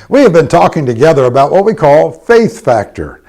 We have been talking together about what we call faith factor.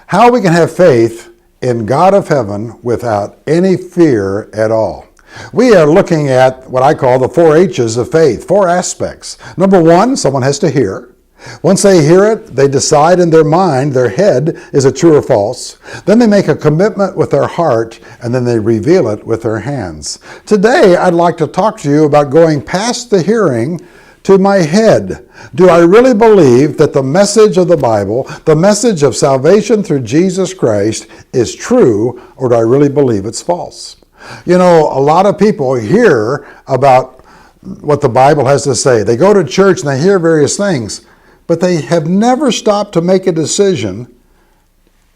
How we can have faith in God of heaven without any fear at all. We are looking at what I call the 4 H's of faith, 4 aspects. Number 1, someone has to hear. Once they hear it, they decide in their mind, their head, is it true or false? Then they make a commitment with their heart, and then they reveal it with their hands. Today, I'd like to talk to you about going past the hearing to my head. Do I really believe that the message of the Bible, the message of salvation through Jesus Christ, is true, or do I really believe it's false? You know, a lot of people hear about what the Bible has to say. They go to church and they hear various things, but they have never stopped to make a decision.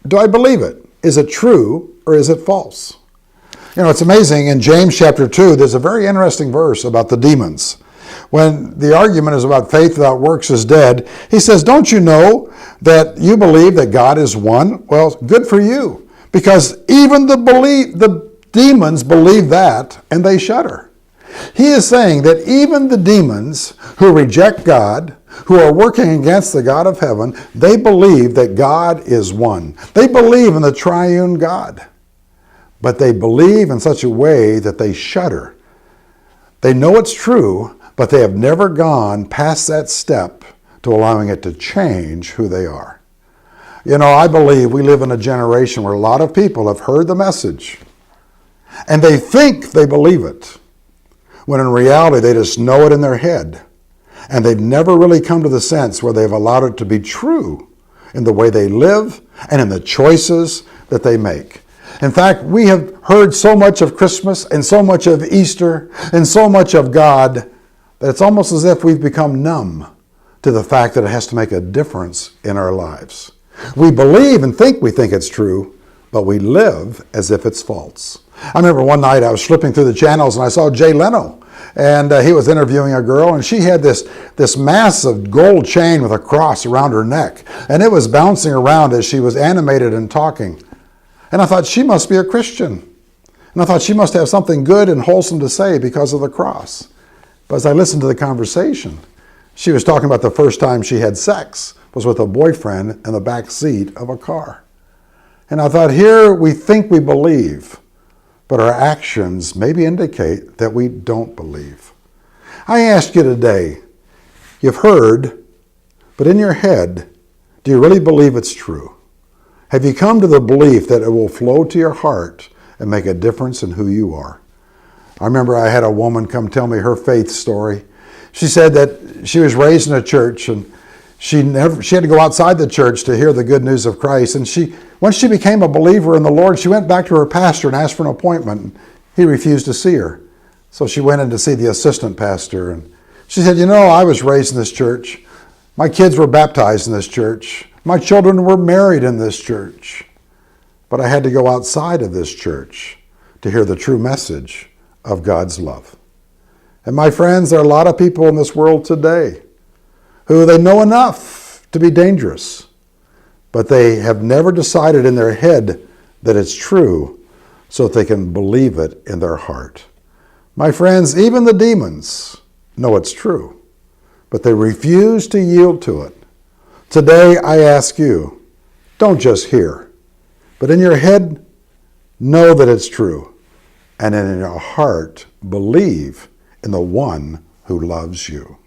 Do I believe it? Is it true or is it false? You know, it's amazing. In James chapter 2, there's a very interesting verse about the demons. When the argument is about faith without works is dead, he says, don't you know that you believe that God is one? Well, good for you, because even the demons believe that and they shudder. He is saying that even the demons who reject God, who are working against the God of heaven, they believe that God is one. They believe in the triune God. But they believe in such a way that they shudder. They know it's true, but they have never gone past that step to allowing it to change who they are. You know, I believe we live in a generation where a lot of people have heard the message, and they think they believe it, when in reality they just know it in their head. And they've never really come to the sense where they've allowed it to be true in the way they live and in the choices that they make. In fact, we have heard so much of Christmas and so much of Easter and so much of God that it's almost as if we've become numb to the fact that it has to make a difference in our lives. We believe and think we think it's true, but we live as if it's false. I remember one night I was flipping through the channels and I saw Jay Leno, and he was interviewing a girl, and she had this massive gold chain with a cross around her neck, and it was bouncing around as she was animated and talking. And I thought, she must be a Christian. And I thought she must have something good and wholesome to say because of the cross. But as I listened to the conversation, she was talking about the first time she had sex was with a boyfriend in the back seat of a car. And I thought, here we think we believe, but our actions maybe indicate that we don't believe. I ask you today, you've heard, but in your head, do you really believe it's true? Have you come to the belief that it will flow to your heart and make a difference in who you are? I remember I had a woman come tell me her faith story. She said that she was raised in a church, and she had to go outside the church to hear the good news of Christ. And once she became a believer in the Lord, she went back to her pastor and asked for an appointment. He refused to see her. So she went in to see the assistant pastor. And she said, you know, I was raised in this church. My kids were baptized in this church. My children were married in this church. But I had to go outside of this church to hear the true message of God's love. And my friends, there are a lot of people in this world today who they know enough to be dangerous, but they have never decided in their head that it's true so that they can believe it in their heart. My friends, even the demons know it's true, but they refuse to yield to it. Today, I ask you, don't just hear, but in your head, know that it's true, and in your heart, believe in the one who loves you.